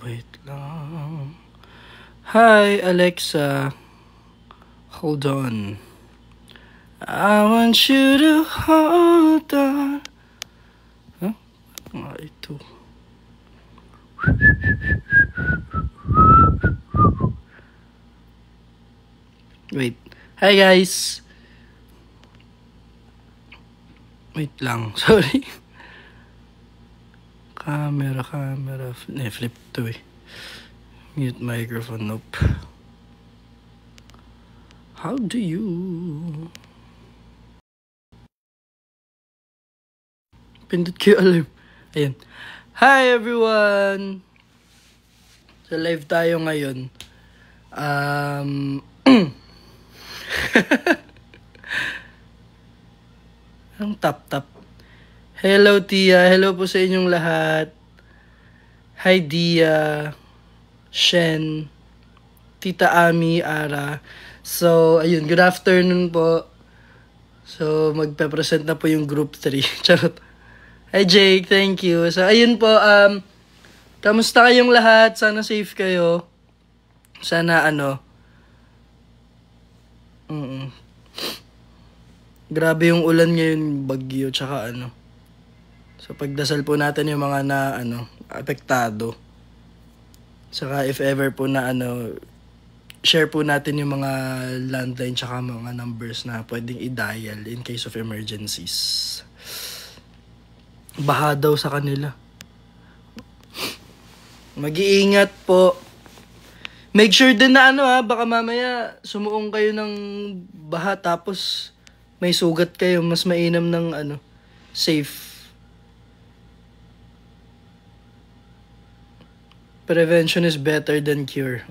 Wait lang. Hi, Alexa. Hold on. I want you to hold on. Huh? Ito. Wait. Hi, guys. Wait lang. Sorry. Camera. Flip to eh. Mute microphone. Nope. How do you... Pindot ko yung alarm. Ayan. Hi, everyone! Sa live tayo ngayon. Ang tap-tap. Hello, Tia. Hello po sa inyong lahat. Hi, Dia. Shen. Tita Ami, Ara. So, ayun. Good afternoon po. So, magpe-present na po yung group 3. Charot. Hi, Jake. Thank you. So, ayun po. Kamusta kayong lahat? Sana safe kayo. Sana, grabe yung ulan ngayon, bagyo, tsaka So, pagdasal po natin yung mga apektado. Saka if ever po na share po natin yung mga landline tsaka mga numbers na pwedeng i-dial in case of emergencies. Baha daw sa kanila. Mag-iingat po. Make sure din na baka mamaya sumuong kayo ng baha tapos may sugat kayo, mas mainam ng safe. Prevention is better than cure.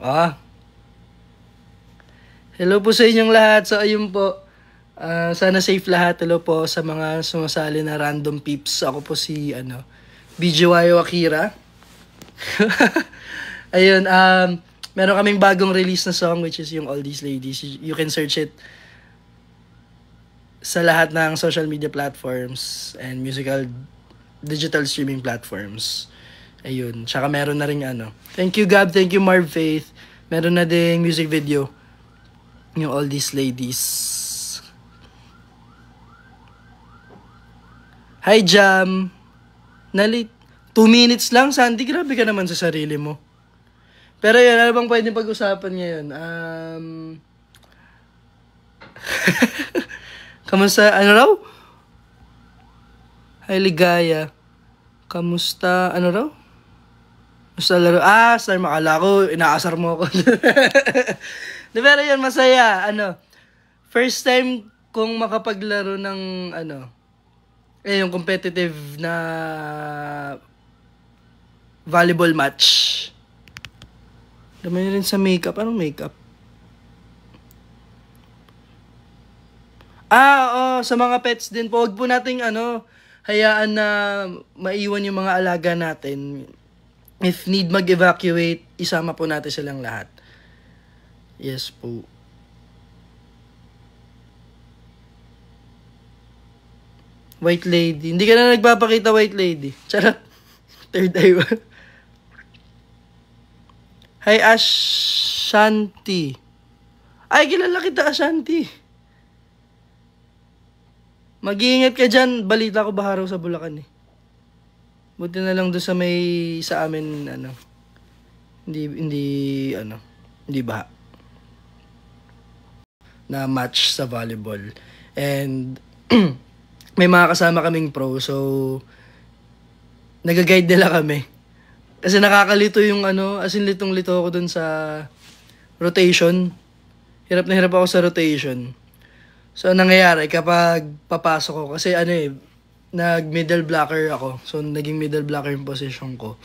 Hello po sa inyong lahat. So, ayun po. Sana safe lahat. Hello po sa mga sumasali na random peeps. Ako po si, BGY Akira. Ayun, meron kaming bagong release na song which is yung All These Ladies. You can search it sa lahat ng social media platforms and digital streaming platforms. Ayun. Tsaka meron na rin Thank you, Gab. Thank you, Marv Faith. Meron na ding music video. Yung All These Ladies. Hi, Jam. 2 minutes lang, Sandy. Grabe ka naman sa sarili mo. Pero yun, ano bang pwede pag-usapan ngayon? Kamusta? Raw? Hi, Ligaya. Kamusta? Raw? Basta laro. Star, makala ko, inaasar mo ako. Pero yun, masaya. First time kong makapaglaro ng, yung competitive na volleyball match. Dami rin sa makeup. Anong makeup? Sa mga pets din po. Huwag po nating, hayaan na maiwan yung mga alaga natin. If need mag-evacuate, isama po natin silang lahat. Yes po. White lady. Hindi ka na nagpapakita, white lady. Charot. Third eye. Hi, Ashanti. Ay, kilala kita, Ashanti. Mag-iingat ka dyan. Balita ko baha raw sa Bulacan eh. Buti na lang doon sa amin, hindi baha. Na match sa volleyball. And, may mga kasama kaming pro, so, nag-guide nila kami. Kasi nakakalito yung as in litong-lito ako doon sa rotation. Hirap na hirap ako sa rotation. So, nangyayari kapag papasok ko, kasi nag-middle blocker ako. So, naging middle blocker yung position ko.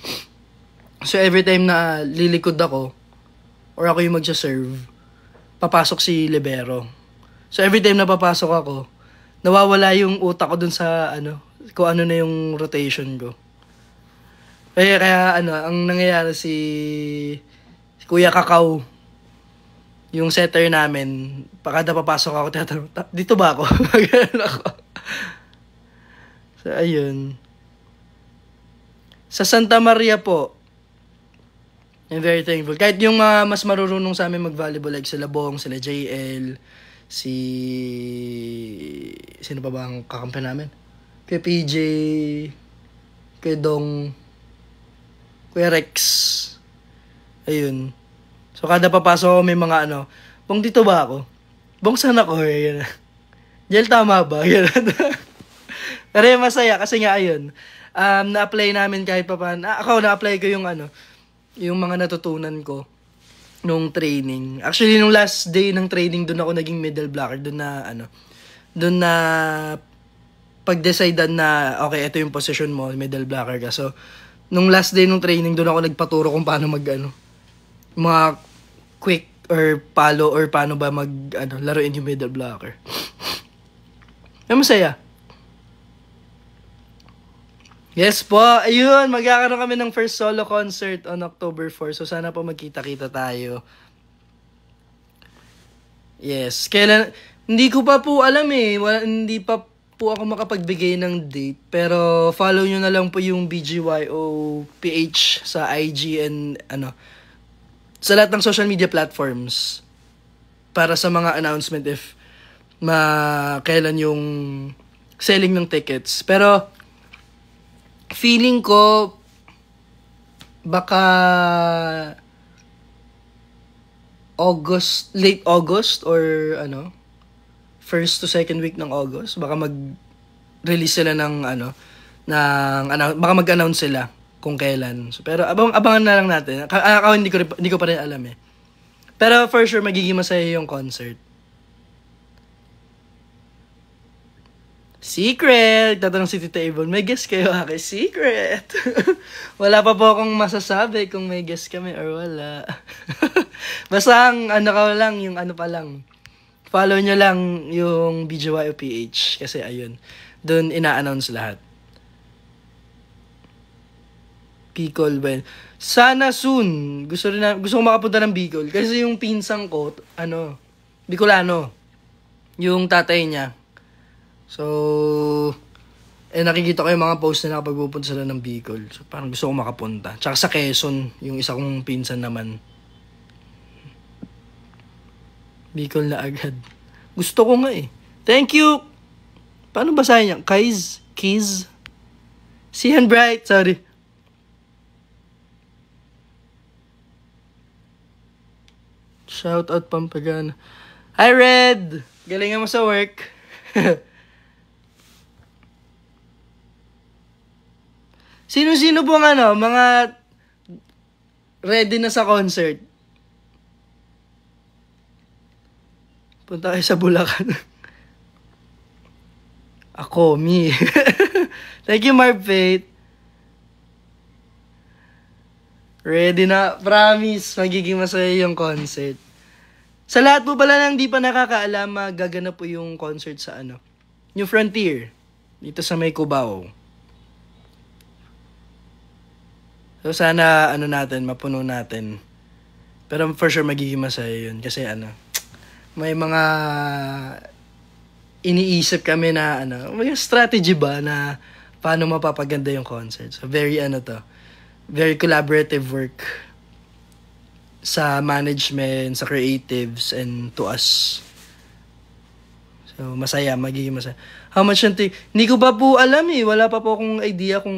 So, every time na lilikod ako, or ako yung magsa-serve, papasok si libero. So, every time na papasok ako, nawawala yung utak ko dun sa, kung ano na yung rotation ko. Kaya ang nangyayari si Kuya Kakao, yung setter namin, kada papasok ako, dito ba ako? Ganun ako. So, ayun. Sa Santa Maria po, I'm very thankful. Kahit yung mas marurunong sa amin mag-volleyball, like sila Bong, sila JL, si... Sino pa ba ang kakampi namin? Kay PJ, kay Dong, kay Rex. Ayun. So, kada papasok ako may mga ano, Bong, dito ba ako? Bong, saan ako? Ayun. Jel, tama ba? Pero masaya kasi nga ayun. Na-apply namin kahit pa paano. Ako, na-apply ko yung ano, yung mga natutunan ko nung training. Actually, nung last day ng training, doon ako naging middle blocker. Doon na pag-decidean na, okay, ito yung position mo, middle blocker ka. So, nung last day ng training, doon ako nagpaturo kung paano mga quick or palo or paano ba laruin yung middle blocker. Masaya. Yes po, ayun, magkakaroon kami ng first solo concert on October 4. So sana po magkita-kita tayo. Yes, kailan, hindi ko pa po alam hindi pa po ako makapagbigay ng date. Pero follow nyo na lang po yung BGYOPH sa IG and sa lahat ng social media platforms para sa mga announcement if kailan yung selling ng tickets. Pero feeling ko baka late August or first to second week ng August, baka mag-release sila baka mag-announce sila kung kailan. So, pero abangan na lang natin. Ako hindi ko pa rin alam eh. Pero for sure magiging masaya yung concert. Secret! Tatanong si Tita Avon, may guess kayo kay Secret? Wala pa po akong masasabi kung may guess kami or wala. Basta follow nyo lang yung BGYOPH kasi ayun, doon ina-announce lahat. Bicol, well, sana soon. Gusto ko makapunta ng Bicol kasi yung pinsang ko, Bicolano, yung tatay niya. So, nakikita ko yung mga post na nakapagpupunta sila ng Bicol. So, parang gusto ko makapunta. Tsaka sa Quezon, yung isa kong pinsan naman. Bicol na agad. Gusto ko nga eh. Thank you! Paano basahin niya? Kiz? Sihan Bright, sorry. Shout out Pampagana. Hi Red! Galingan mo sa work. Sino-sino po mga ready na sa concert? Punta kayo sa Bulacan. Ako, me. Thank you, Marv Faith. Ready na. Promise, magiging masaya yung concert. Sa lahat po pala nang di pa nakakaalam, gaganap po yung concert sa New Frontier. Dito sa may Cubao. So sana mapuno natin. Pero for sure magiging masaya yun. Kasi may mga iniisip kami na may strategy ba na paano mapapaganda yung concert. So very very collaborative work sa management, sa creatives, and to us. So masaya, magiging masaya. How much hindi ko pa po alam eh. Wala pa po akong idea kung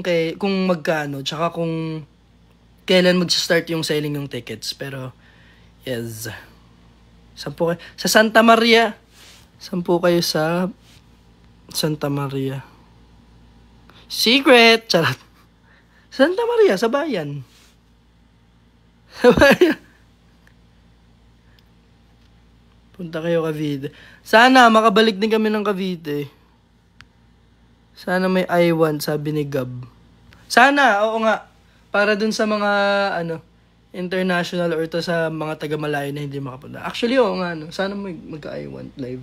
magkano, tsaka kung kailan mag-start yung selling ng tickets. Pero yes. Saan po kayo? Sa Santa Maria. Saan po kayo sa Santa Maria? Secret! Charot. Santa Maria, sa bayan. Sa bayan. Punta kayo Cavite. Sana makabalik din kami ng Cavite. Sana may I-want, sabi ni Gab. Sana, oo nga. Para dun sa mga, international or to sa mga taga-malayo na hindi makapunta. Actually, oo nga, sana magka-I-want live.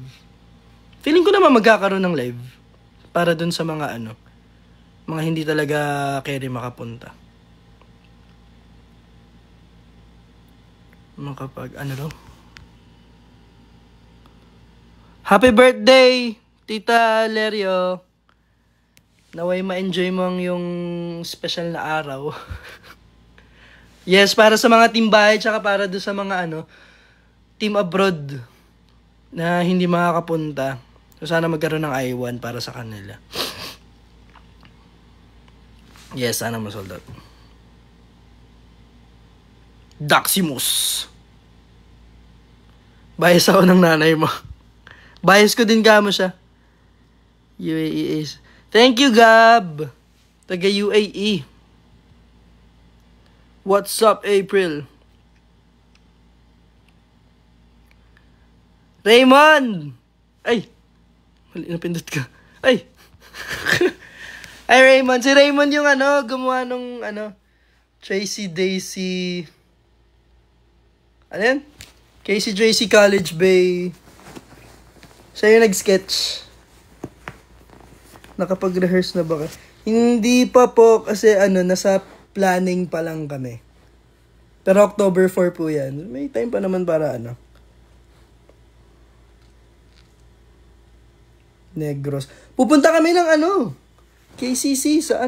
Feeling ko naman magkakaroon ng live. Para dun sa mga, mga hindi talaga carry makapunta. Happy birthday, Tita Lerio. Naway ma-enjoy mo yung special na araw. Yes, para sa mga team bahay, tsaka para doon sa mga team abroad na hindi makakapunta. So, sana magkaroon ng I1 para sa kanila. Yes, sana masold out. Daximus. Bias ako ng nanay mo. Bias ko din kamo siya. UAE is. Thank you, Gab. Taga UAE. What's up, April? Raymond! Ay! Mali, napindot ka. Ay! Ay, Raymond. Si Raymond yung gumawa nung Tracy Daisy. Ano yan? Casey Tracy College Bay. Siya yung nag-sketch. Nakapag-rehearse na ba kayo? Hindi pa po kasi nasa planning pa lang kami. Pero October 4 po yan. May time pa naman para Negros. Pupunta kami ng KCC sa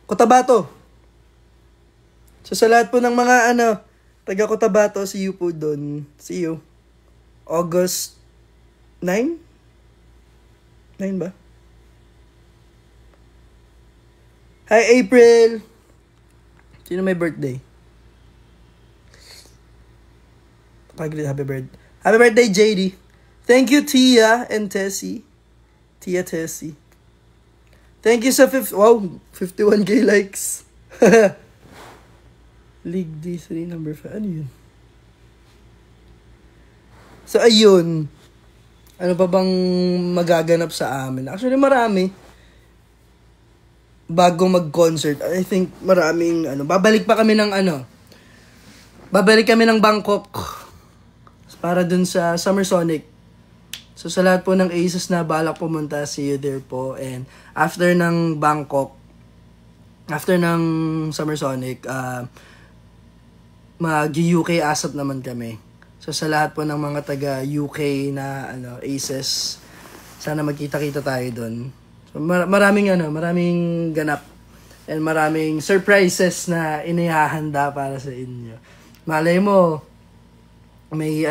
Cotabato. So sa lahat po ng mga taga Cotabato, see you po doon. See you. August 9? 9 ba? Hi, April! Sino may birthday? Happy birthday. Happy birthday, JD. Thank you, Tia and Tessie. Tia Tessie. Thank you sa 51k likes. League D3 number 5. Ano yun? So, ayun. Ano pa bang magaganap sa amin? Actually, marami. Bago mag-concert, I think maraming babalik pa kami ng babalik kami ng Bangkok para dun sa Summer Sonic. So sa lahat po ng Aces na balak pumunta, see you there po. And after ng Bangkok, after ng Summer Sonic, mag-UK ASAP naman kami. So sa lahat po ng mga taga UK na Aces, sana magkita-kita tayo dun. Maraming ganap and maraming surprises na inihahanda para sa inyo. Malay mo may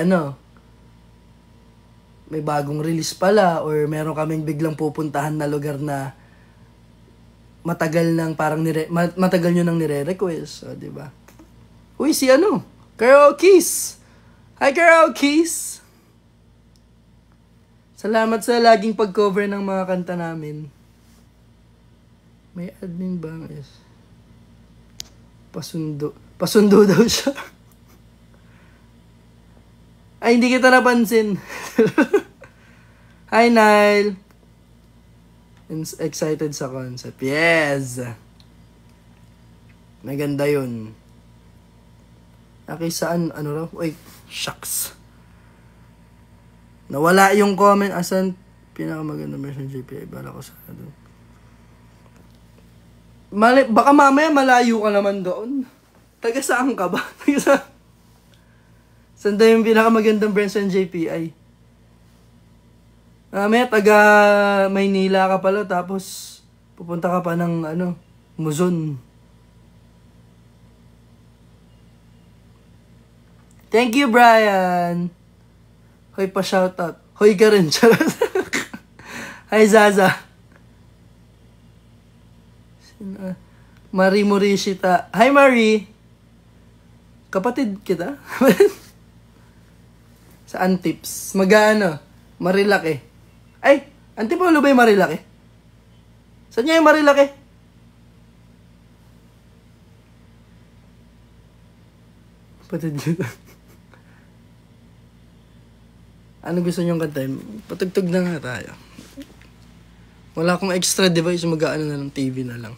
may bagong release pala or meron kaming biglang pupuntahan na lugar na matagal nyo nang nire-request, so, di ba? Uy, si Karaoke's. Hi, Karaoke's. Salamat sa laging pag-cover ng mga kanta namin. May admin ba? Yes. Pasundo daw siya. Ay, hindi kita napansin. Hi, Nile. Excited sa concept. Yes. Maganda yun. Saan, raw? Wait, shucks. Nawala yung comment. Asan pinakamaganda version GPI? Bala ko sana doon. Baka mamaya malayo ka naman doon. Taga saan ka ba? Saan daw yung pinakamagandang version JPI? Mamaya taga Maynila ka pala tapos pupunta ka pa ng Luzon. Thank you, Brian. Hoy, pa-shoutout. Hoy ka rin. Hi, Zaza. Marie Morishita. Hi, Marie. Kapatid kita. Sa Antips. Marilaki. Ay, Antipolo ba yung Marilaki? Saan niya yung Marilaki? Kapatid kita. Ano gusto niyong kantahin? Patugtog na nga tayo. Wala akong extra device. Mag-ano na lang, TV na lang.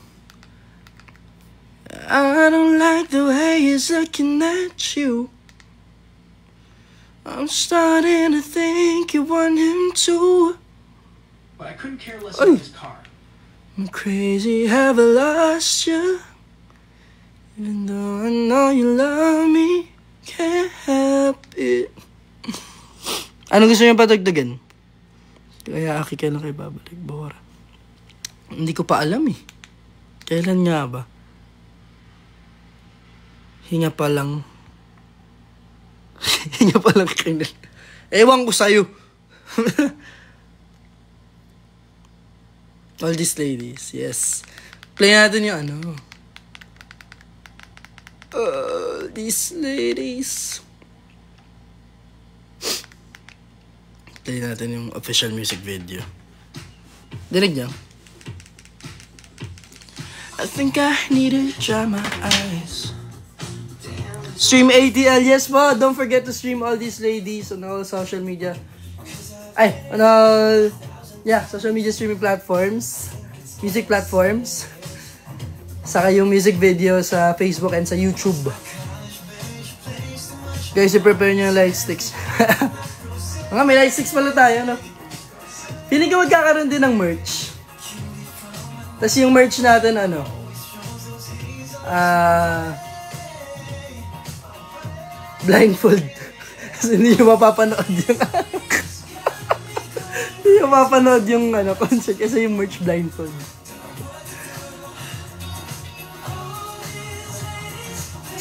I don't like the way he's looking at you. I'm starting to think you want him to. But I couldn't care less about his car. I'm crazy, have I lost you? Even though I know you love me, can't help it. Ano gusto niyo patagdagan? Kaya aki kailan kayo babalik, Bora? Hindi ko pa alam eh. Kailan nga ba? Hinga pa lang. Hinga pa lang kayo. Ewan ko sa'yo. All these ladies, yes. Play natin yung ano. All these ladies. Play natin yung official music video. Dinig niyo? I think I need to dry my eyes. Stream ATL, yes po. Don't forget to stream All These Ladies on all social media. Ay, on all, social media streaming platforms. Music platforms. Saka yung music video sa Facebook and sa YouTube. Guys, i-prepare nyo yung light sticks. Mga may light sticks pala tayo, no? Feeling ko magkakaroon din ng merch. Tapos yung merch natin, ano? Blindfold. Kasi hindi nyo mapapanood yung hindi nyo mapapanood yung concert kasi yung merch blindfold.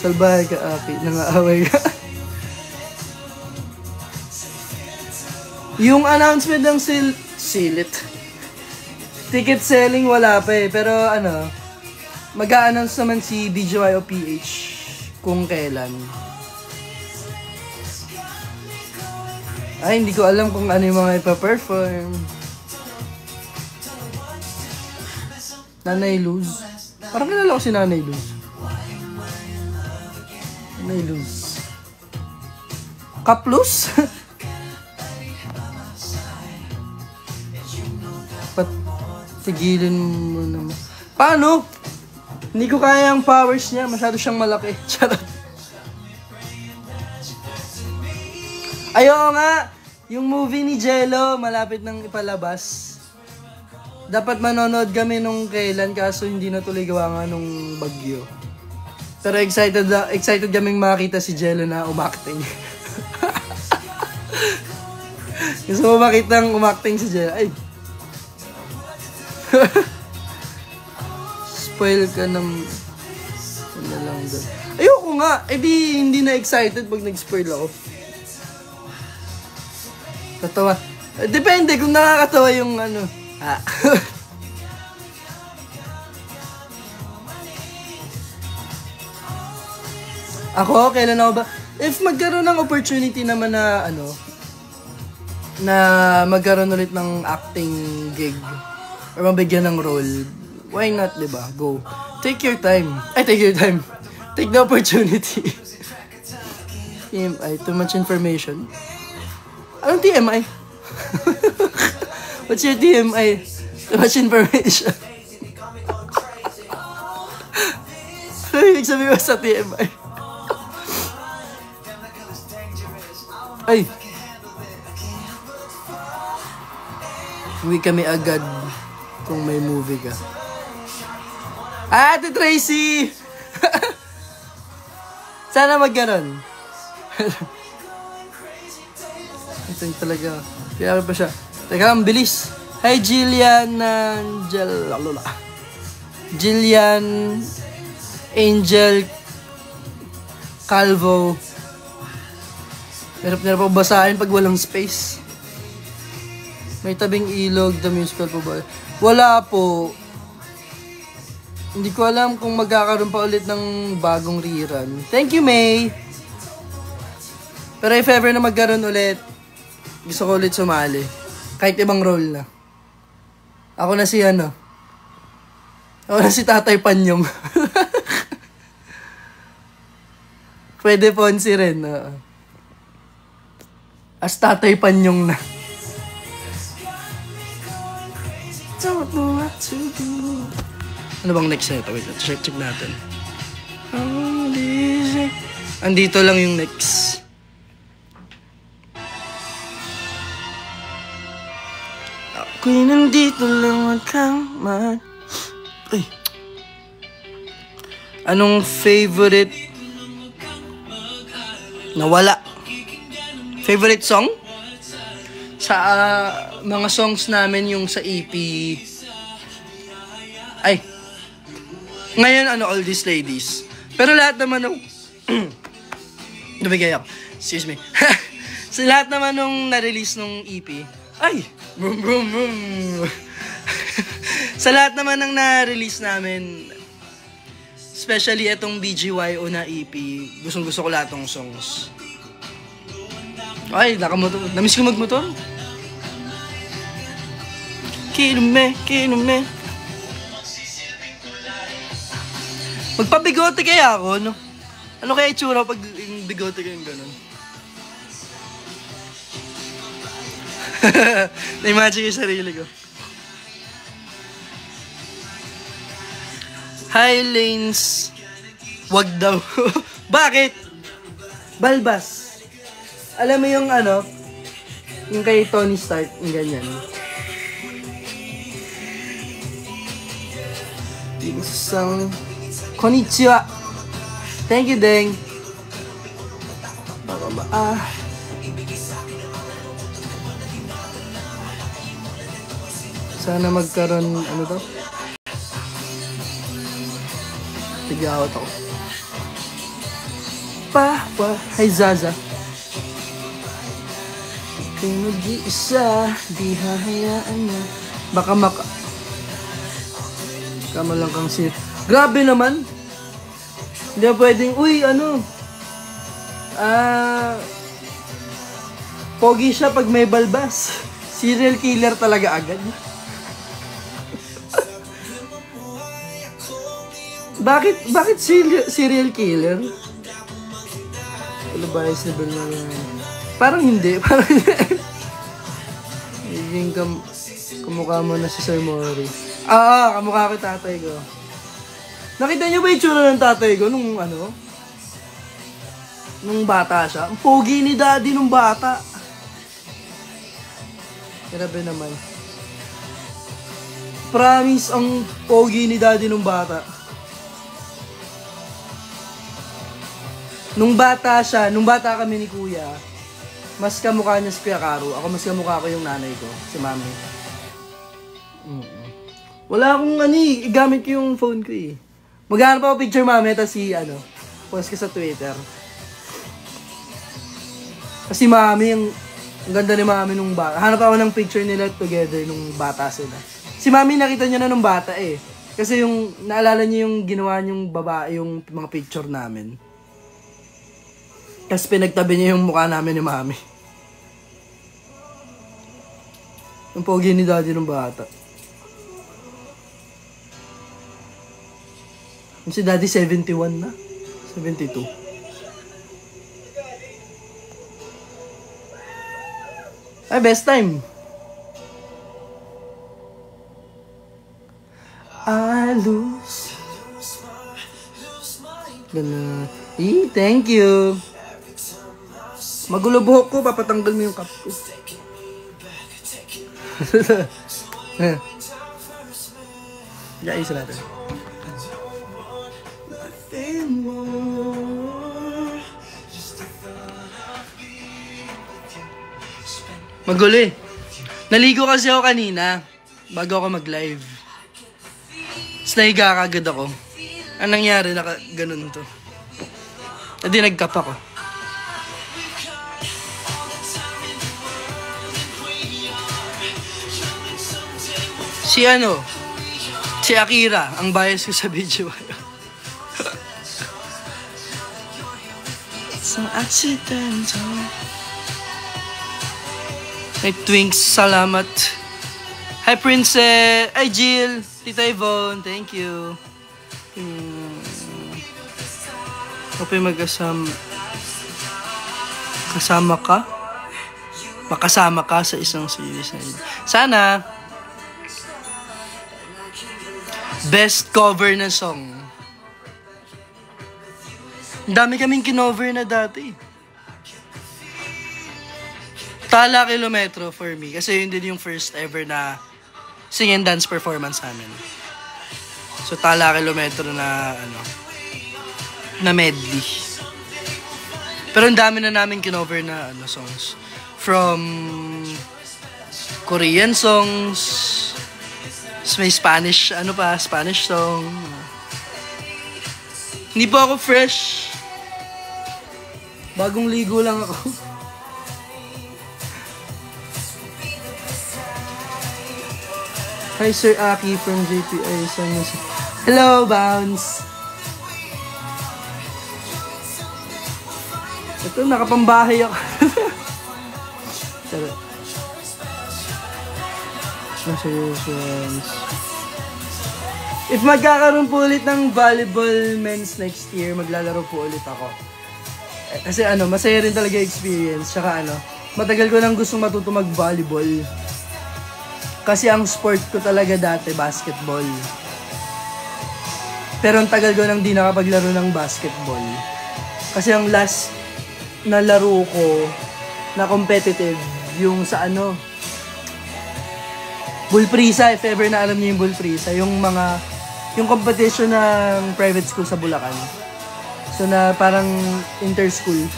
Salbahe ka, Aki. Nangaaway ka. Yung announcement ng silit. Ticket selling wala pa eh. Pero mag-a-announce naman si BGY o PH kung kailan. Ay, hindi ko alam kung ano yung mga ipa-perform. Nanay Luz. Parang kilala ko si Nanay Luz. Nanay Luz. Kaplus? Tigilin mo naman. Paano? Hindi ko kaya ang powers niya. Masyado siyang malaki. Charot. Ayaw nga. Yung movie ni Jello, malapit nang ipalabas. Dapat manonood kami nung kailan kaso hindi natuloy gawa nga nung bagyo. Pero excited kaming makita si Jello na umakting. Gusto mo makita ang umakting si Jello? Ay. Spoil ka ng ano lang doon. Ayoko nga. Eh di hindi na excited pag nag-spoil ako. Tatawa. Depende kung nakakatawa yung Ako, kailan ako ba? If magkaroon ng opportunity naman na na magkaroon ulit ng acting gig or mabigyan ng role, why not, diba? Go. Take your time. Take your time. Take the opportunity. TMI, too much information. Anong TMI? What's your TMI? Too much information. Ano yung sabi mo sa TMI? Ay! Uwi kami agad kung may movie ka. Ate Tracy! Sana magganon. Ito yung talaga. Kaya pa siya. Teka, ang bilis. Hi, Jillian Angel Calvo. Hirap na po basahin pag walang space. May tabing ilog, the musical po ba? Wala po. Hindi ko alam kung magkakaroon pa ulit ng bagong rerun. Thank you, May! Pero if ever na magkaroon ulit, gusto ko ulit sumali. Kahit ibang role na. Ako na si Ako na si Tatay Panyong. Pwede Ponzi rin. As Tatay Panyong na. Don't know what to do. Ano bang next nito? Wait, check natin. Andito lang yung next. Ako'y nandito lang magkamay. Ay. Anong favorite? Nawala. Favorite song? Sa mga songs namin yung sa EP. Ay. Ngayon All These Ladies. Pero lahat naman ng Nabigay ako. Excuse me. Sa lahat naman nung na-release nung EP, ay! Vroom, vroom, vroom. Sa lahat naman ng na-release namin, especially itong BGYO na EP, gustong-gusto ko lahat ng songs. Ay, nakamotor. Namiss ko magmotor. Kinume. Magpabigote kaya ako, no? Ano kaya itsura pag yung bigote ko yung gano'n? Na-imagine yung sarili ko. Hi, Lanes. Wag daw. Bakit? Balbas. Alam mo yung ano, yung kay Tony Stark, yung ganyan. Isang konnichiwa. Thank you, Deng. Sana magkaroon, ano to? Tigawat ako. Hi, Zaza. Kung mag-iisa, di hahayaan na. Baka kamalang kang sir. Grabe naman. Hindi na pwedeng, pogi siya pag may balbas. Serial killer talaga agad. Bakit serial killer? Ano ba yung sabi na parang hindi. Higing kamukha mo na si Sir Mori. Kamukha ko tatay ko. Nakita niyo ba yung tsura ng tatay ko nung bata siya? Ang pogi ni daddy nung bata. Grabe naman. Promise, ang pogi ni daddy nung bata. Nung bata kami ni kuya, mas kamukha niya si Kuya Caro. Ako mas kamukha ko yung nanay ko, si mami. Wala akong gamit ko yung phone ko eh. Maghanap ako picture mami, tapos post ko sa Twitter. Kasi mami, ang ganda ni mami nung bata. Hanap ako ng picture nila together nung bata sila. Si mami nakita niya na nung bata eh. Kasi naalala niya yung ginawa niyong babae, yung mga picture namin. Tapos pinagtabi niya yung mukha namin ni mami. Yung pogi ni daddy nung bata. Si daddy 71 na. 72. Ay, best time. I lose. Gana. Thank you. Magulo buhok ko, papatanggal mo yung cup ko. Isa natin. Magulo eh. Naligo kasi ako kanina bago ako mag-live. Tapos nahiga kagad ako. Anong nangyari? Ganun to. Hindi nagkap ako. Si Akira, ang bias ko sa video. It's an accidental. Hey, Twinks, salamat. Hi, Princess. Hi, Jill. Tita Yvonne, thank you. Hope kasama ka? Makasama ka sa isang series na yun. Sana. Best cover na song. Ang dami kaming kinover na dati. Tala Kilometro for me. Kasi yun din yung first ever na sing and dance performance namin. So Tala Kilometro na na medley. Pero ang dami na namin kinover na songs. From Korean songs, may Spanish, Spanish song. Hindi po ako fresh. Bagong ligo lang ako. Hi, Sir Aki from JPI. Hello, Bounce. Ito, nakapambahay ako. Charot. If magkakaroon po ulit ng volleyball men's next year, maglalaro po ulit ako. Kasi masaya rin talaga experience. Tsaka matagal ko nang gustong matuto mag-volleyball. Kasi ang sport ko talaga dati, basketball. Pero ang tagal ko nang di nakapaglaro ng basketball. Kasi ang last na laro ko na competitive, yung sa Bullprisa, if ever na alam niyo yung Bullprisa, yung competition ng private school sa Bulacan. So na parang inter-school.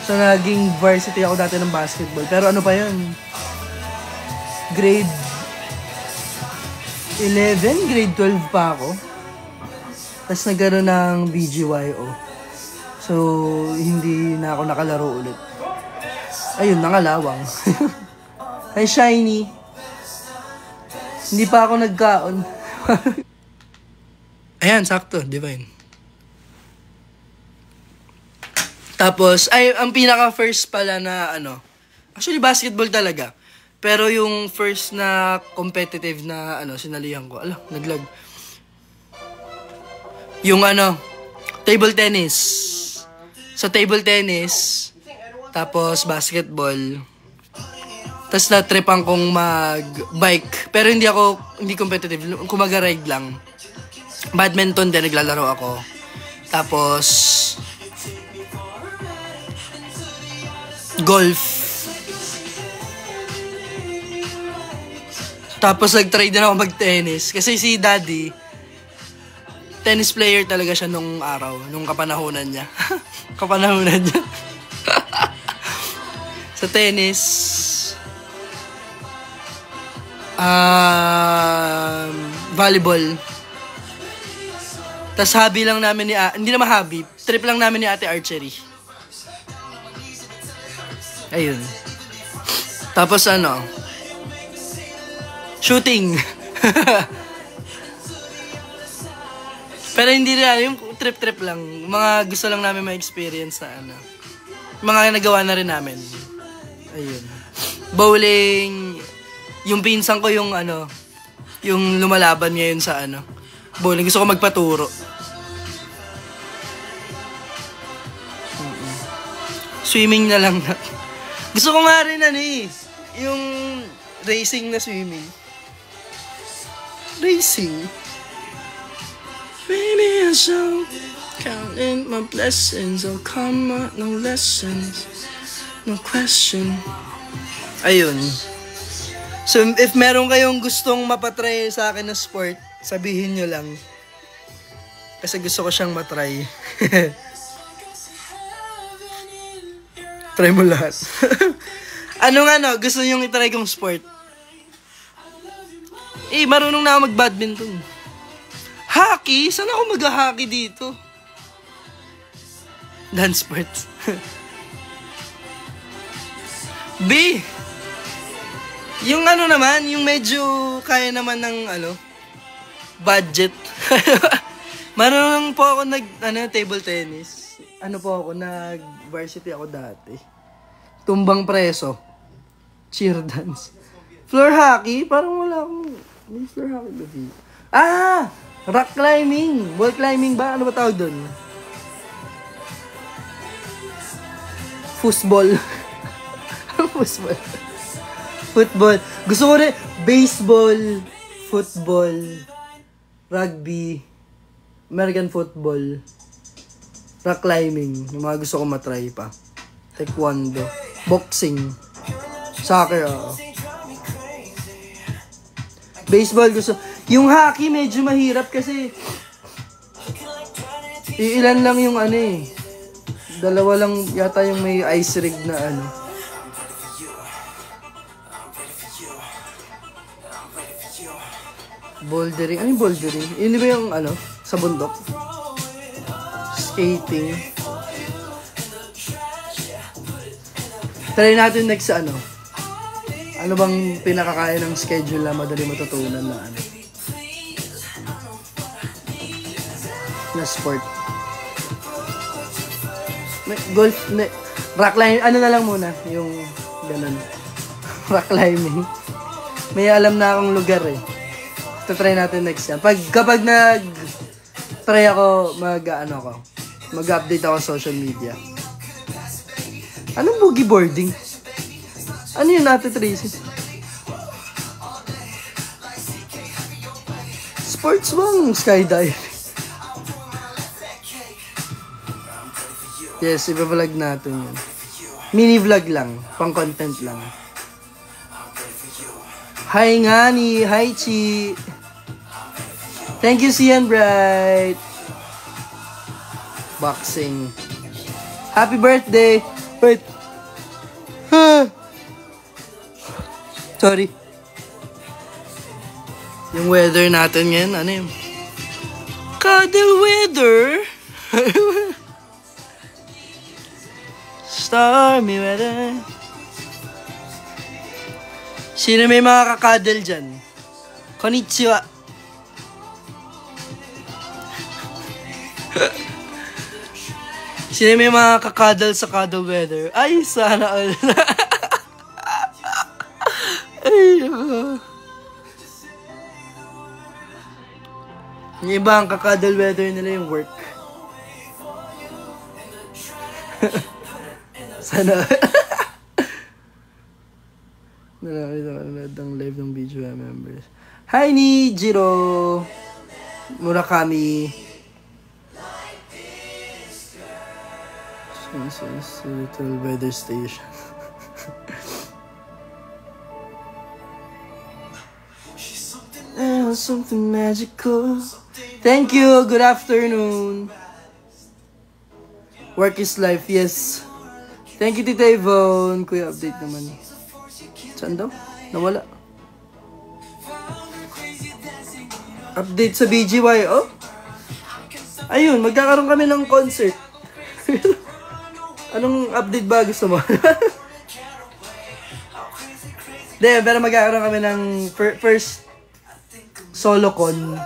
So naging varsity ako dati ng basketball. Pero pa yun? Grade 11, grade 12 pa ako. Tapos nagkaroon ng BGYO. So hindi na ako nakalaro ulit. Ayun, nangalawang. Hi, Shiny. Hindi pa ako nagkaon. Ayan, sakto. Divine. Tapos, ang pinaka-first pala na actually, basketball talaga. Pero yung first na competitive na sinalihan ko. Naglag. Yung table tennis. Sa table tennis, tapos basketball. Tapos na-tripan kong mag-bike. Pero hindi competitive. Kumaga-ride lang. Badminton din, naglalaro ako. Tapos, golf. Tapos nag-try din ako mag-tennis. Kasi si Daddy, tennis player talaga siya nung araw. Nung kapanahunan niya. Kapanahunan niya. Sa tennis, volleyball. Tas hobby lang namin hindi naman hobby, trip lang namin ni Ate archery. Ayun. Tapos shooting. Pero hindi rin yung trip-trip lang. Mga gusto lang namin ma-experience na mga nagawa na rin namin. Ayun. Bowling. Yung pinsan ko yung yung lumalaban ngayon sa bowling. Gusto ko magpaturo. Swimming na lang. Gusto ko nga rin yung racing na swimming. Racing. Baby, I'm so counting my blessings. I'll come out, no lessons, no question. Ayun. So, if meron kayong gustong mapatry sa akin na sport, sabihin nyo lang. Kasi gusto ko siyang matry. Try mo lahat. Gusto nyo itry kong sport? Marunong na ako mag-badminton. Hockey? Saan ako mag-hockey dito? Dance sports. B! Yung naman, yung medyo kaya naman ng budget. Marunong po ako table tennis. Nag-varsity ako dati. Tumbang preso. Cheer dance. Floor hockey? Parang wala akong... May floor hockey ba dito? Rock climbing. Wall climbing ba? Ano ba tawag doon? Foosball. Foosball. Football. Gusto ko rin baseball, football, rugby, American football, rock climbing. Yung mga gusto ko matry pa. Taekwondo, boxing, soccer. Baseball gusto. Yung hockey medyo mahirap kasi ilan lang yung dalawa lang yata yung may ice rig na bouldering. Ano yung bouldering? Yun ba yung sa bundok? Skating. Try natin next sa ano. Ano bang pinakakaya ng schedule na madali matutunan na ano? Na sport. Golf, rock climbing, ano na lang muna, yung ganun. Rock climbing. May alam na akong lugar eh. Ito try natin next yan. Kapag try ako, mag-update ako sa social media. Anong boogie boarding? Ano yun natin, Tracy? Sports bang skydiving? Yes, iba-vlog natin yun. Mini-vlog lang. Pang-content lang. Hi, Ngani. Hi, Chi. Thank you, Sian Bright. Boxing. Happy birthday. Wait. Sorry. Yung weather natin ngayon, ano yun? Cuddle weather. Stormy weather. Sino may mga kakadal dyan? Konnichiwa. Sino may mga kakadal sa cuddle weather? Ay, sana all. Ay, yung iba ang kakadal weather nila yung work. Sana. Nanonood ng live ng BGY members. Hi, ni Jiro Murakami. Little weather station. Something magical. Thank you. Good afternoon. Work is life. Yes. Thank you, Tita Yvonne. Kuya, update naman. Saan daw? Nawala. Update sa BGY. Oh. Ayun, magkakaroon kami ng concert. Anong update ba gusto mo? Pero magkakaroon kami ng first solo con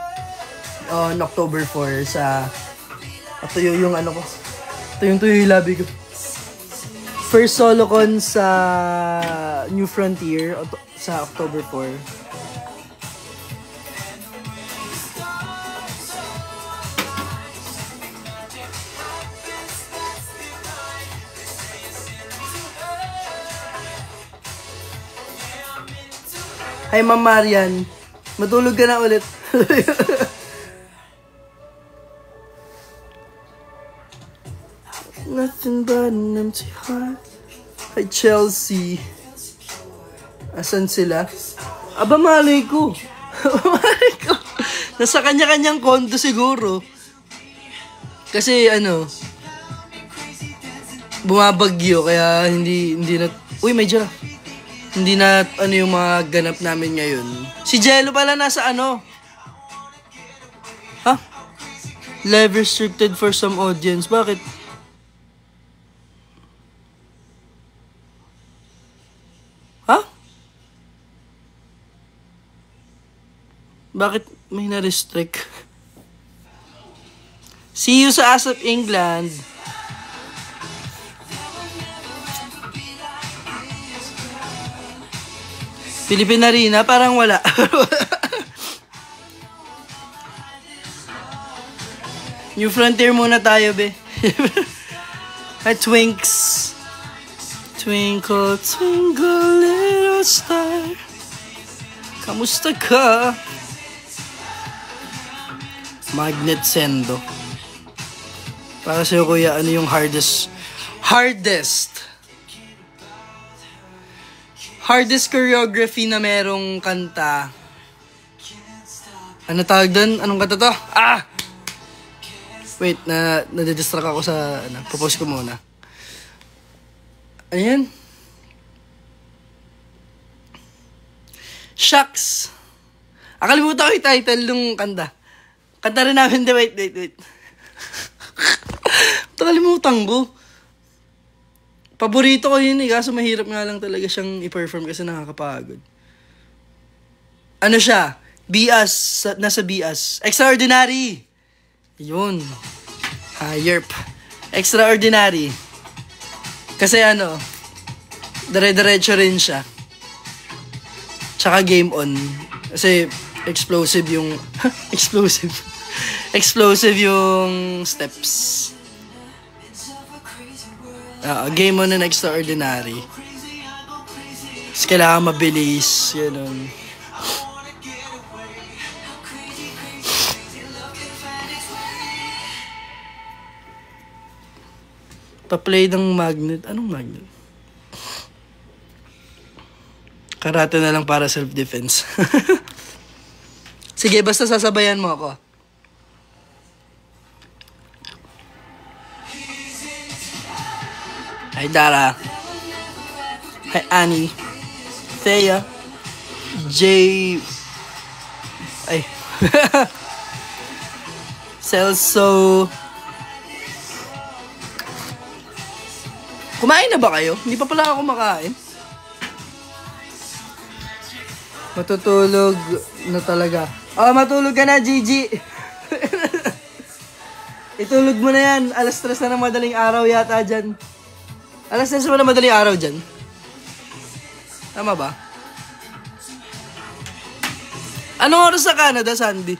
on October 4 sa tuyo yung ano ko. Ito yung tuyo yung labi ko. First solo con sa New Frontier sa October 4. Hi, Ma'am Marian. Matulog ka na ulit. Nothing but an empty heart. Hi, Chelsea. Asan sila? Aba, malay ko. Malay ko. Nasa kanya-kanyang kondo siguro. Kasi bumabagyo kaya hindi na... Uy, may giraffe. Hindi na yung mga ganap namin ngayon. Si Jello pala nasa Ha? Live restricted for some audience. Bakit? Ha? Bakit may na-restrict? See you sa ASAP England. Philippine Arena, parang wala. New Frontier muna tayo, be. At Twinks. Twinkle, twinkle, little star. Kamusta ka? Magnet Sendo. Para sa'yo, kuya, ano yung hardest choreography na merong kanta. Ano tawag doon? Anong kanta to? Wait, nadidistract ako sa... propose ko muna. Ayan. Shucks. Akalimutan ko yung title ng kanta. Kanta rin namin. Wait. Nakalimutan ko. Paborito ko yun eh, kaso mahirap nga lang talaga siyang i-perform kasi nakakapagod. Ano siya? Bias, nasa bias. Extraordinary! Yun. Yerp. Extraordinary. Kasi ano, dire-diretso rin siya. Tsaka game on. Kasi explosive yung... explosive. Explosive yung steps. Game on and extraordinary. Tapos kailangan mabilis. Yun. Pa-play ng magnet. Anong magnet? Karate na lang para self-defense. Sige, basta sasabayan mo ako. Hi, Dara. Hi, Annie. Thea. Jay. Ay. Celso. Kumain na ba kayo? Hindi pa pala ako kumakain. Matutulog na talaga. Matulog ka na, Gigi. Itulog mo na yan. Alas 3 na ng madaling araw yata dyan. Alas 3 na madaling araw dyan. Tama ba? Anong oras sa Canada, Sandy?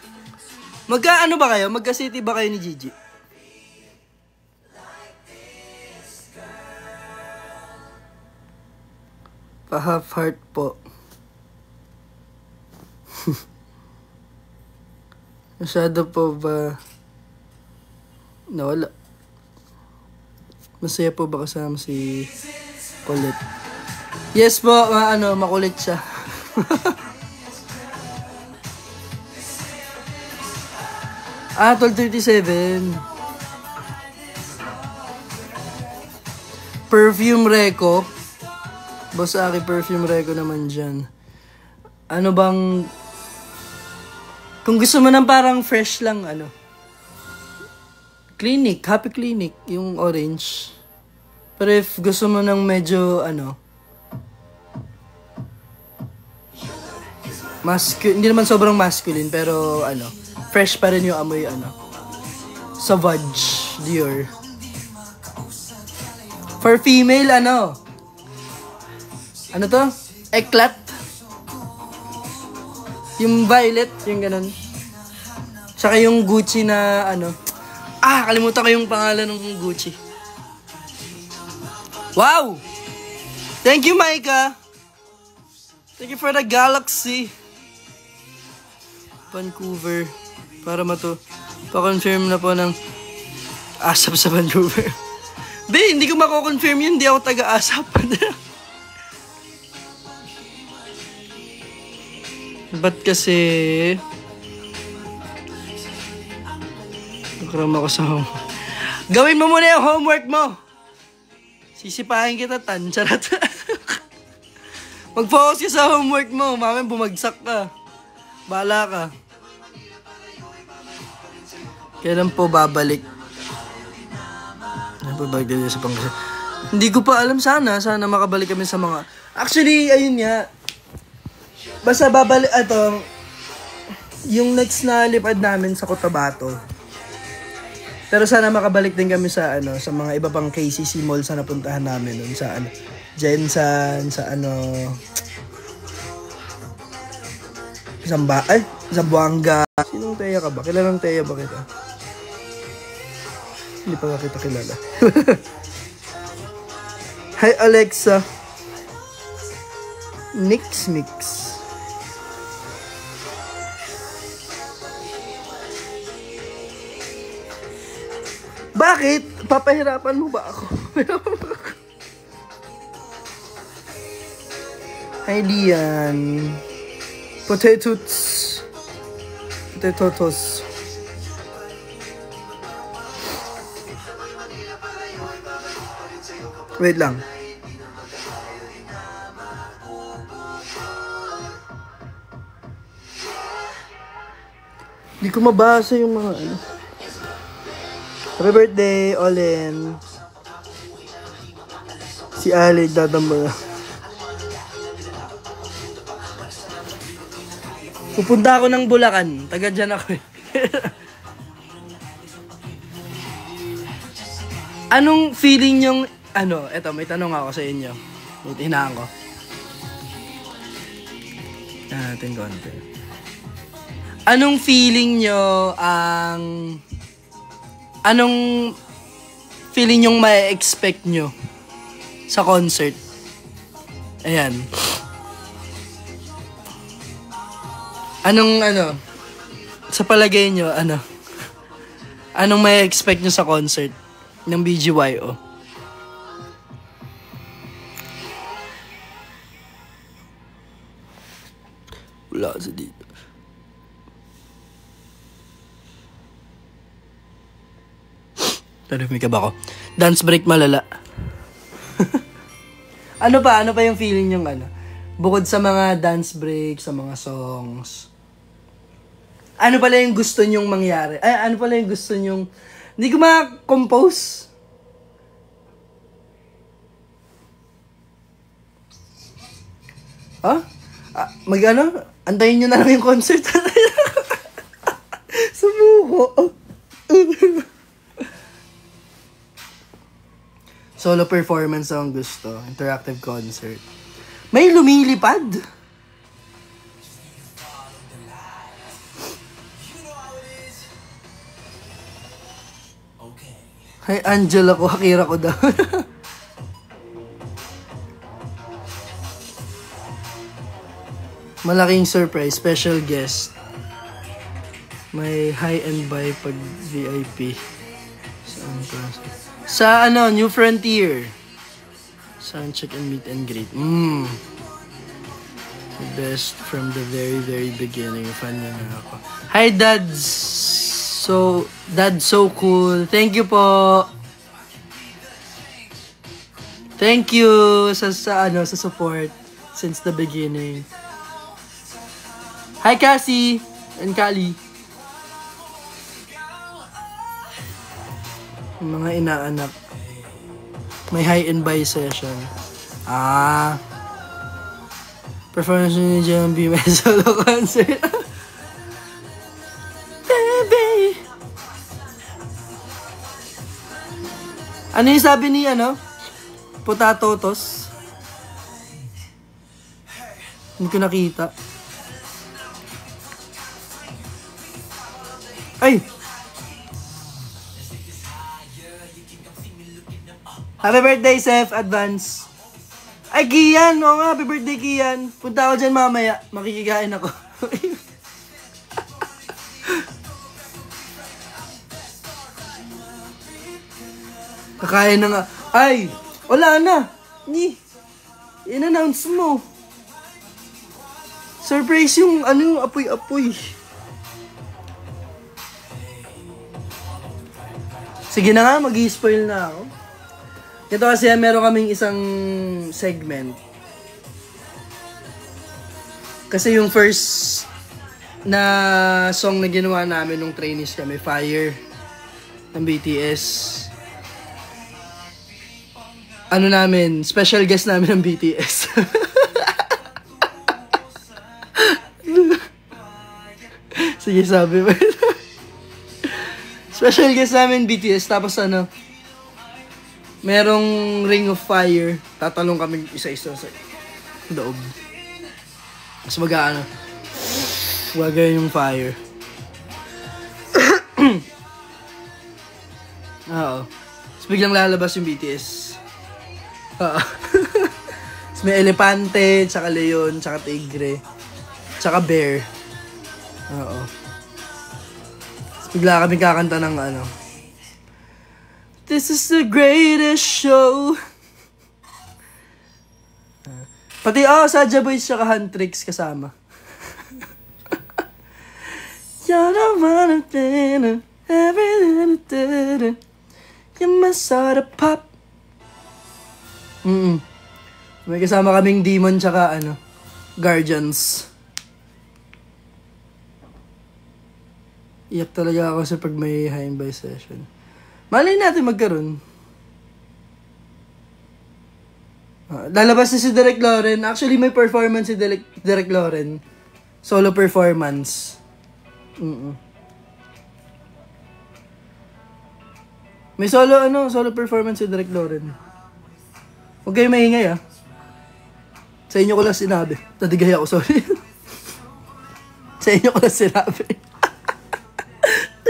Magka-ano ba kayo? Magka-city ba kayo ni Gigi? Pa-half heart po. Masyado po ba nawala? Masaya po ba kasama si Colette? Yes po, makulit siya. Ah, 12:37. Perfume Reco. Boss Aki, Perfume Reco naman dyan. Ano bang... Kung gusto mo ng parang fresh lang, Clinic, Happy Clinic, yung orange. Pero if gusto mo ng medyo, hindi naman sobrang masculine, pero, fresh pa rin yung amoy, Sauvage, Dior. For female, ano to? Eclat. Yung violet, yung ganun. Tsaka yung Gucci na, kalimutan ko yung pangalan ng Gucci. Wow! Thank you, Micah! Thank you for the galaxy. Vancouver. Para pa-confirm na po ng ASAP sa Vancouver. Hindi ko mako-confirm yun. Hindi ako taga-ASAP. Ba't kasi... Nakaram ako sa homework. Gawin mo muna yung homework mo! Sisipahin kita, Charat. Mag-focus ka sa homework mo. Mamaya bumagsak ka. Bahala ka. Kailan po babalik? Ano po babalik din sa Pangasinan? Hindi ko pa alam, sana makabalik kami sa mga... Actually, ayun nga. Basta babalik, yung next na lipad namin sa Cotabato. Pero sana makabalik din kami sa sa mga iba pang KCC mall sa napuntahan namin nun, sa Jensen, sa Zamboanga. Sinong Teya ka ba? Kilalang Teya ba kita? Hindi pa kita kilala. Hi, Alexa. Mix. Bakit? Papahirapan mo ba ako? Hi, Dian. Potatoes. Wait lang. Hindi ko mabasa yung mga Happy birthday, Olin. Si Ali, dadamba. Pupunta ako ng Bulacan. Taga dyan ako eh. Anong feeling yung, eto, may tanong ako sa inyo. Hinaan ko. Natin konti. Anong feeling nyo anong feeling yung ma-expect nyo sa concert? Ayan. Anong sa palagay nyo, anong ma-expect nyo sa concert ng BGYO? Wala sa dito. Tarif ba ako? Dance break malala. Ano pa yung feeling yung bukod sa mga dance break, sa mga songs? Ano pala yung gusto nyong mangyari? Ano pala yung gusto nyong... Hindi ko ma-compose. Ha? Antayin nyo na lang yung concert. Sumuko. Solo performance ang gusto. Interactive concert. May lumilipad. Hi, Angela ko. Hakira ko daw. Malaking surprise. Special guest. May high-end buy pag VIP. Saan ka? Sa New Frontier. Soundcheck and meet and greet. The best from the very, very beginning. Fan niya na ako. Hi, Dads. Dad's so cool. Thank you po. Thank you sa support since the beginning. Hi, Cassie and Kali. Mga inaanak. May high-end buy session. Performance ni JMB may solo concert. Baby. Ano yung sabi ni Potato Tos? Hindi ko nakita. Ay! Happy birthday, Seth. Advance. Ay, Kian. Oo nga, happy birthday, Kian. Punta ako dyan mamaya. Makikikain ako. Kakain na nga. Ay! Wala na. In-announce mo. Surprise yung apoy-apoy. Sige na nga, mag-i-spoil na ako. Ito kasi meron kaming isang segment. Kasi yung first na song na ginawa namin nung trainees kami, Fire, ng BTS. Special guest namin ng BTS. Sige, sabi mo. Special guest namin BTS, tapos merong Ring of Fire. Tatalong kami isa-isa sa loob. Mas wagay yung fire. Oo. Tapos biglang lalabas yung BTS. Oo. Tapos may elepante, tsaka leon, tsaka tigre, tsaka bear. Oo. Tapos bigla kami kakanta ng This is the greatest show. Pati Saja Boys tsaka Huntrix kasama. You're the one of them, every little bit. You're my sort of pop. May kasama kaming Demon tsaka Guardians. Iyak talaga ako sa pag may high-and-by session. Malay natin magkaroon. Lalabas na si Derek Loren. Actually, may performance si Derek Loren. Solo performance. May solo performance si Derek Loren. Huwag kayo maingay, Sa inyo ko lang sinabi. Tadigay ako, sorry. Sa inyo ko lang sinabi.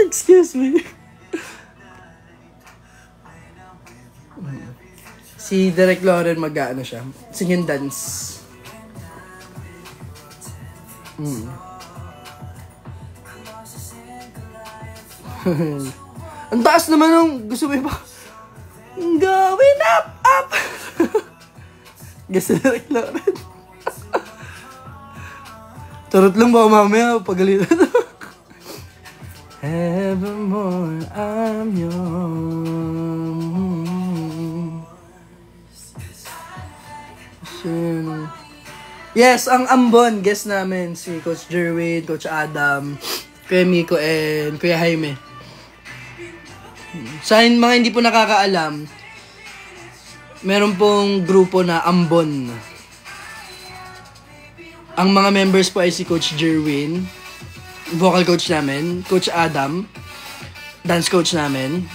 Excuse me. Si Derek Loren mag-ano siya. Sing and dance. Ang taas naman nung gusto mo ba? Going up, up! Gusto Derek Loren. Turot lang ba mamaya pagalitan? Evermore I'm yours. Yes, ang ambon, guest namin, si Coach Jerwin, Coach Adam, Kuya Miko, and Kuya Jaime. Sa mga hindi po nakakaalam, meron pong grupo na ambon. Ang mga members po ay si Coach Jerwin, vocal coach namin, Coach Adam, dance coach namin,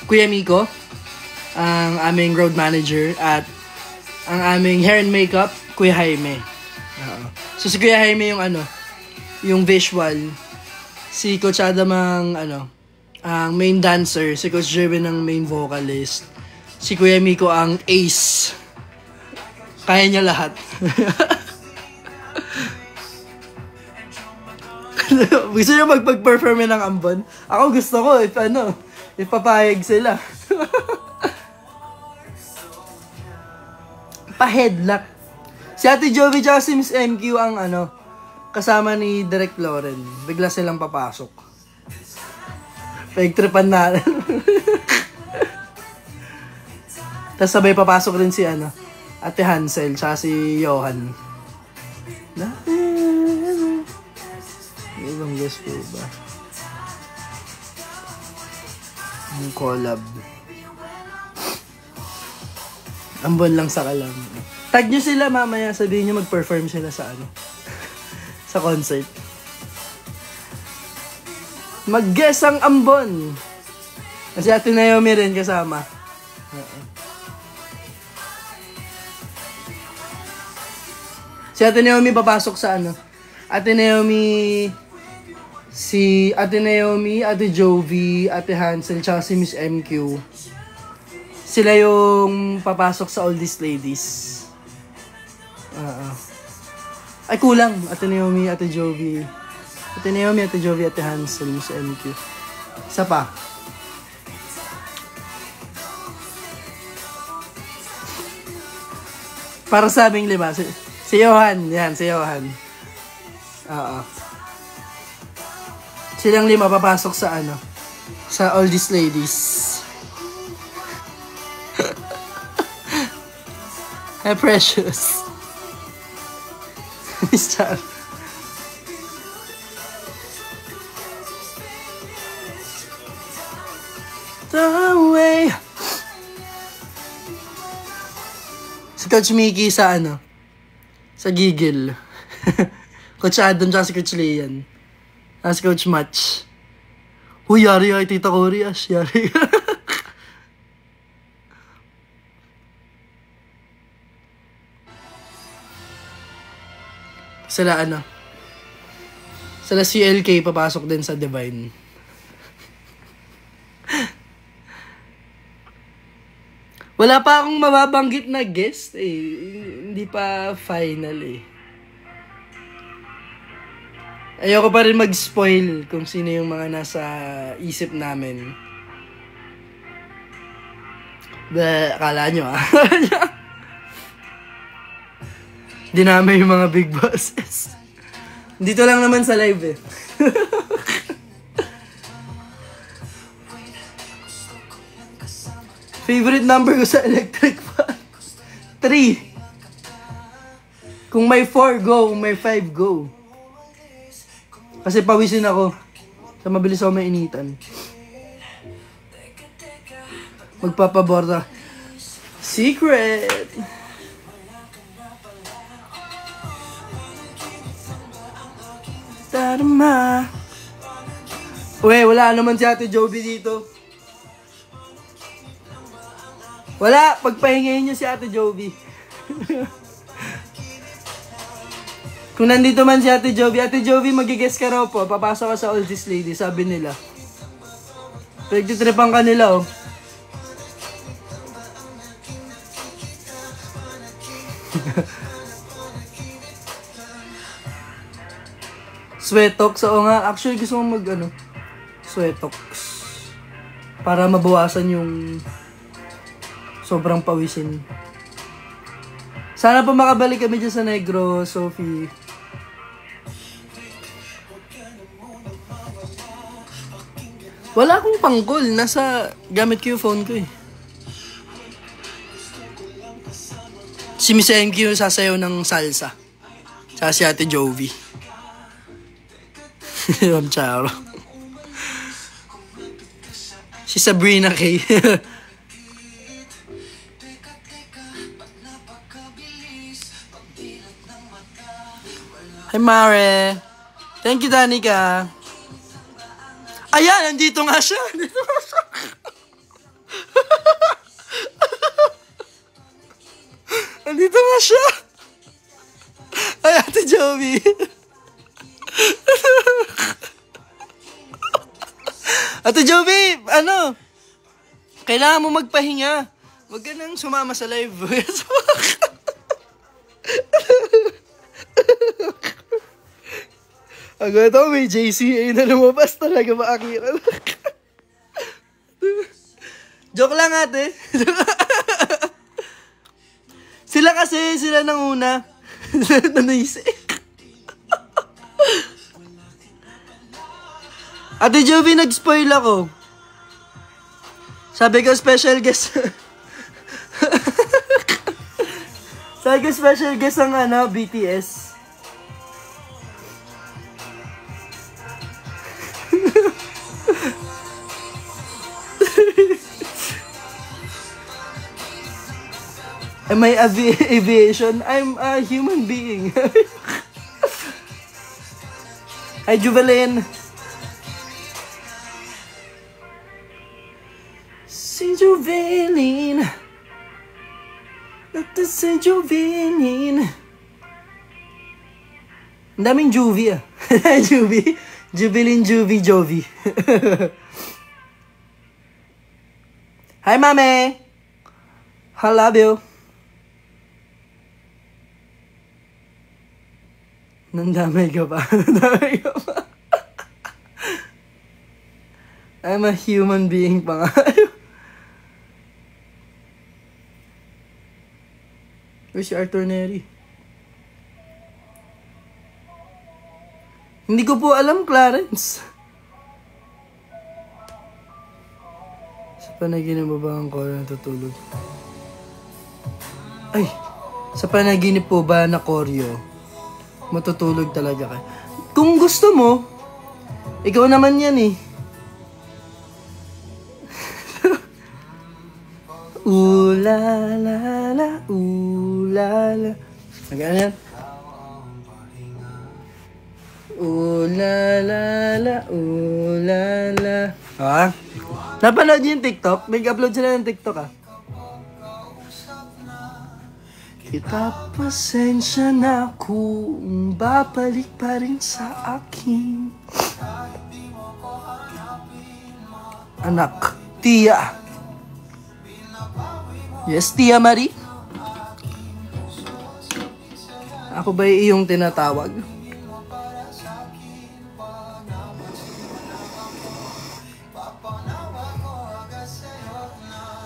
Kuya Miko, ang aming road manager, at ang aming hair and makeup, Kuya Jaime. So si Kuya Jaime yung visual. Si Coach Adam ang main dancer. Si Coach Jerwin ang main vocalist. Si Kuya Miko ang ace. Kaya niya lahat. Gusto niyo magpag-perform ng ambon? Ako gusto ko if papayag sila. Pa-headlock. Si Ate Jovi at si Miss MQ ang kasama ni Derek Loren. Bigla silang papasok. Pagtripan na. Tapos sabay papasok rin si Ate Hansel at si Johan. Ibang guest po ba? Yung collab. Ambon lang sa kalam. Tag nyo sila mamaya, sabihin nyo mag-perform sila sa sa concert. Mag-guess ang ambon. Kasi Ate Naomi rin kasama. Si Ate Naomi papasok sa Ate Naomi, si Ate Naomi, Ate Jovi, Ate Hansel, tsaka si Miss MQ. Sila yung papasok sa All These Ladies. Ay, kulang. Ate Naomi, Ate Jovi. Ate Naomi, Ate Jovi, Ate Hansel, Miss MQ. Isa pa. Para sa aming lima. Si Johan. Yan, si Johan. Silang lima papasok sa sa All These Ladies. Hey, precious. Miss Char. The way. Si Coach Mickey sa sa Gigil. Coach Adam tsaka si Coach Lian. Si Coach Match. Huy, yari ay Tita Cory. Yari. Sila CLK papasok din sa Divine. Wala pa akong mababanggit na guest hindi pa final Ayoko pa rin mag-spoil kung sino yung mga nasa isip namin. Akala nyo Dinamay yung mga big bosses. Dito lang naman sa live Favorite number ko sa electric fan? 3. Kung may 4, go. Kung may 5, go. Kasi pawisin ako. Sa mabilis ako mainitan. Magpapaborda. Secret. Tarma. Uy, wala naman si Ate Joby dito. Wala, pagpahingayin niyo si Ate Joby. Kung nandito man si Ate Joby, magigess ka raw po. Papasok ka sa Oldies Lady, sabi nila. Pagtitripan ka nila, oh. Sweatox, oo nga. Actually, gusto mo Sweatox. Para mabawasan yung sobrang pawisin. Sana pa makabalik kami dyan sa Negro, Sophie. Wala akong pang-call. Gamit ko yung phone ko eh. Si Miss MQ yung sasayaw ng salsa. Tsaka si Ate Jovi. Yung charo. Si Sabrina Kay. Hi, Mare. Thank you, Danica. Ayan, nandito nga siya. Nandito nga siya. Ay, Ate Joey. Ate Joey, kailangan mo magpahinga. Huwag ka nang sumama sa live. Ako ito, may JCA na lumabas talaga maakira. Joke lang, ate. Sila nang una. Nanaysi. Ate Jovi, nag-spoil ako. Sabi ko, special guest. Sabi ko, special guest ang BTS. Am I aviation? I'm a human being. Hi, Juvelin. Si Juvelin. Ito si Juvelin. Ang daming Juvie ah. Juvie. Juvelin, Juvie, Jovi. Hi, Mame. I love you. Nandamay ka pa. Nandamay ka pa. I'm a human being pa nga. Where's si Arthur Neri? Hindi ko po alam, Clarence. Sa panaginip mo ba ang Koryo natutulog? Ay! Sa panaginip po ba na Koryo matutulog talaga ka? Kung gusto mo, ikaw naman yan eh. Ooh-la-la-la, ooh-la-la. Magana yan? Ooh-la-la-la, ooh-la-la. Ah? Napanood niyo yung TikTok? Mag-upload sila ng TikTok ah. Kita pasensya na kung babalik pa rin sa akin. Anak, Tia. Yes, Tia Marie? Ako ba iyong tinatawag?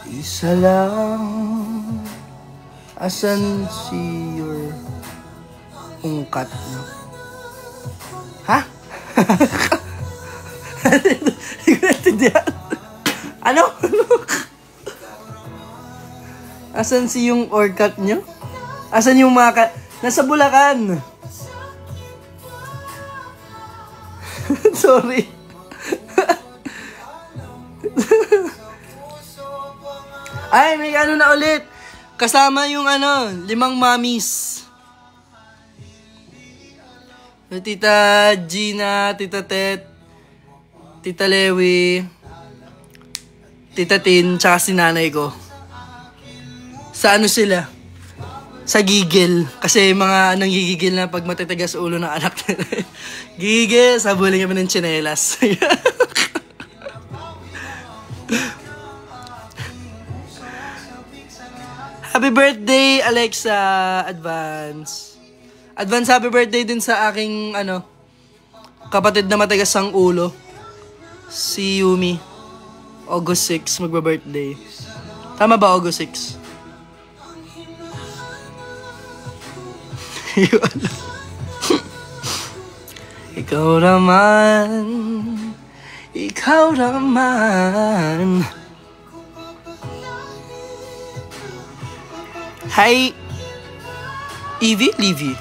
Isa lang. Asan si your ungkat mo? Ha? Hindi ko natindihan. Ano? Asan si yung orcat nyo? Asan yung mga nasa Bulacan. Sorry. Ay, may na ulit. Kasama yung 5 mommies. Tita Gina, Tita Tet, Tita Lewi, Tita Tin, tsaka si nanay ko. Sa sila? Sa gigil. Kasi mga nanggigigil na pag matitigas ulo ng anak nila. Gigil, sabulin kami ng tsinelas. Happy birthday, Alexa, advance. Advance happy birthday din sa aking kapatid na matigas ang ulo. Si Yumi. August 6 magba-birthday. Tama ba August 6? Ikaw naman. Hi, Evie, Livy.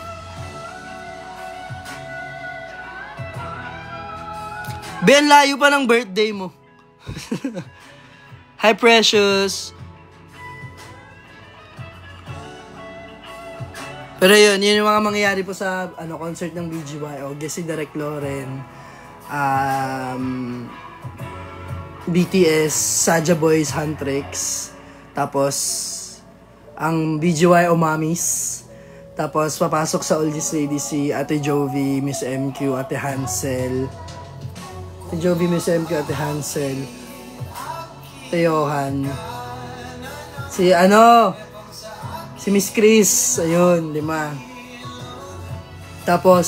Ben, layo pa ng birthday mo. Hi, Precious. Pero yun yung mga mangyayari po sa concert ng BGYO. Guest si Derek Loren, BTS, Saja Boys, Huntrix, tapos ang BGYO Mommies. Tapos papasok sa Oldies Lady si Ate Jovi, Miss MQ, Ate Hansel. Ate Jovi, Miss MQ, Ate Hansel. Ate Johan. Si Miss Chris, ayun, 5. Tapos,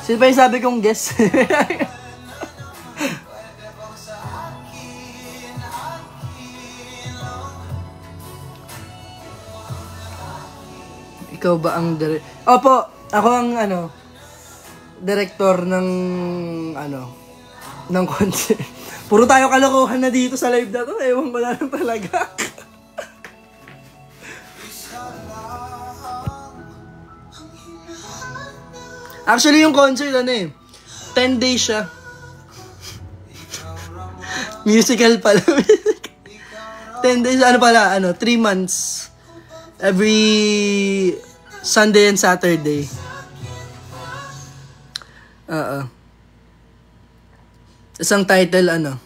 sino pa yung sabi kong guest? Ikaw ba ang Opo, ako ang director ng ng concert. Puro tayo kalokohan na dito sa live na to. Ewan ko na lang talaga. Actually, yung concert, 10 days siya. Musical pala. 10 days, 3 months. Every Sunday and Saturday. Isang title,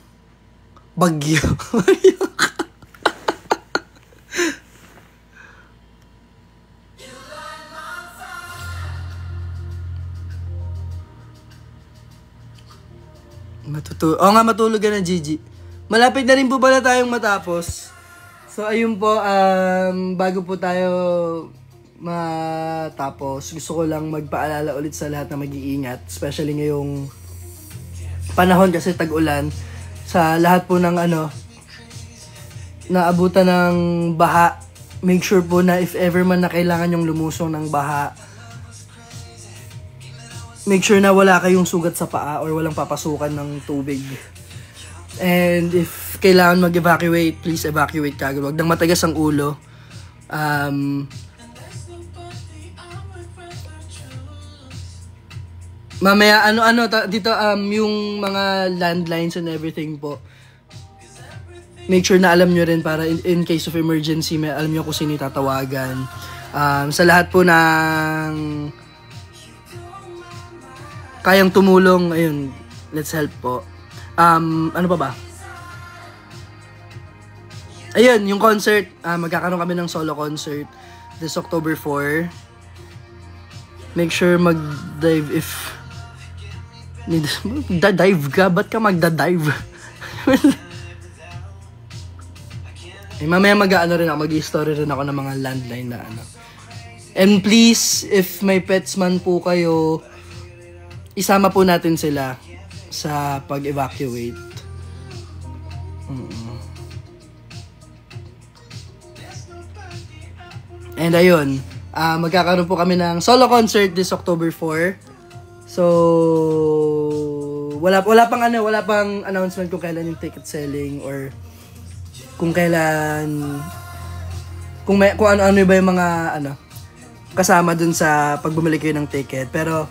Bagyo. Matulog ka na, Gigi. Malapit na rin po pala tayong matapos. So, ayun po, bago po tayo matapos, gusto ko lang magpaalala ulit sa lahat na mag-iingat. Especially ngayong panahon kasi tag-ulan. Sa lahat po ng naabutan ng baha, make sure po na if ever man na kailangan yung lumusong ng baha, make sure na wala kayong sugat sa paa or walang papasukan ng tubig. And if kailangan mag-evacuate, please evacuate kagad. Huwag nang matigas ang ulo. Mamaya, dito, yung mga landlines and everything po. Make sure na alam nyo rin para in case of emergency, alam nyo kung sino tatawagan. Sa lahat po ng kayang tumulong, ayun, let's help po. Ano pa ba? Ayun, yung concert, magkakaroon kami ng solo concert this October 4. Make sure mag-dive if dive ka? Ba't ka magda-dive? Mamaya rin ako, mag-i-story rin ako ng mga landline na And please, if may pets man po kayo, isama po natin sila sa pag-evacuate. And ayun, magkakaroon po kami ng solo concert this October 4. So, wala pang announcement kung kailan yung ticket selling or kung kailan kung ano ba yung mga kasama dun sa pagbumili kayo ng ticket. Pero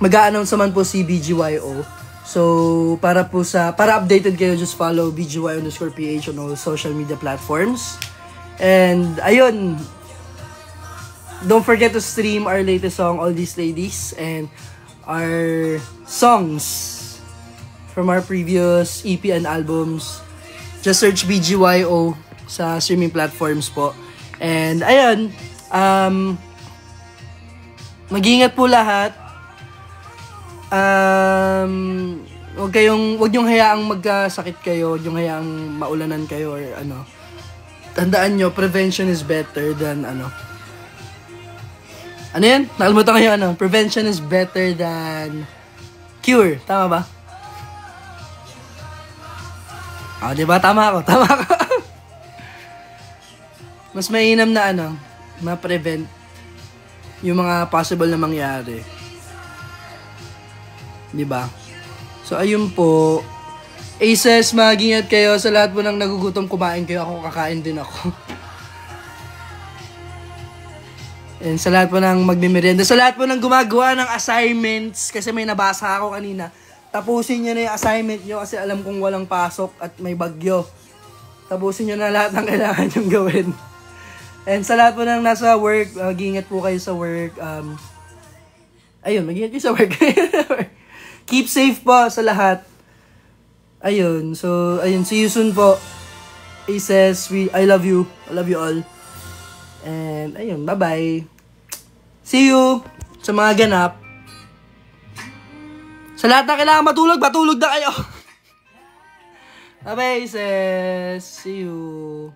mag-a-announce naman po si BGYO. So, para updated kayo, just follow BGY_PH on all social media platforms. And, ayun, don't forget to stream our latest song, All These Ladies, and our songs from our previous EP and albums. Just search BGYO sa streaming platforms po. And, ayun, mag-iingat po lahat. Huwag niyong hayaang magkasakit kayo, huwag niyong hayaang maulanan kayo or ano. Tandaan nyo, prevention is better than ano yan? Nakalimutan kayo ano? Prevention is better than cure. Tama ba? Diba? Tama ako. Mas mainam na ano, ma-prevent yung mga possible na mangyari. Diba? So, ayun po. Aces, mag-ingat kayo. Sa lahat po ng nagugutom, kumain kayo. Ako, kakain din ako. And sa lahat po ng magmimerienda. Sa lahat po ng gumagawa ng assignments. Kasi may nabasa ako kanina. Tapusin nyo na yung assignment nyo. Kasi alam kong walang pasok at may bagyo. Tapusin nyo na lahat ng kailangan nyong gawin. And sa lahat po ng nasa work, mag-ingat po kayo sa work. Ayun, mag-ingat kayo sa work. Keep safe po sa lahat. Ayun, so, ayun, see you soon po. Aces, I love you. I love you all. And, ayun, bye-bye. See you sa mga ganap. Sa lahat na kailangan matulog na kayo. Bye-bye, Aces. See you.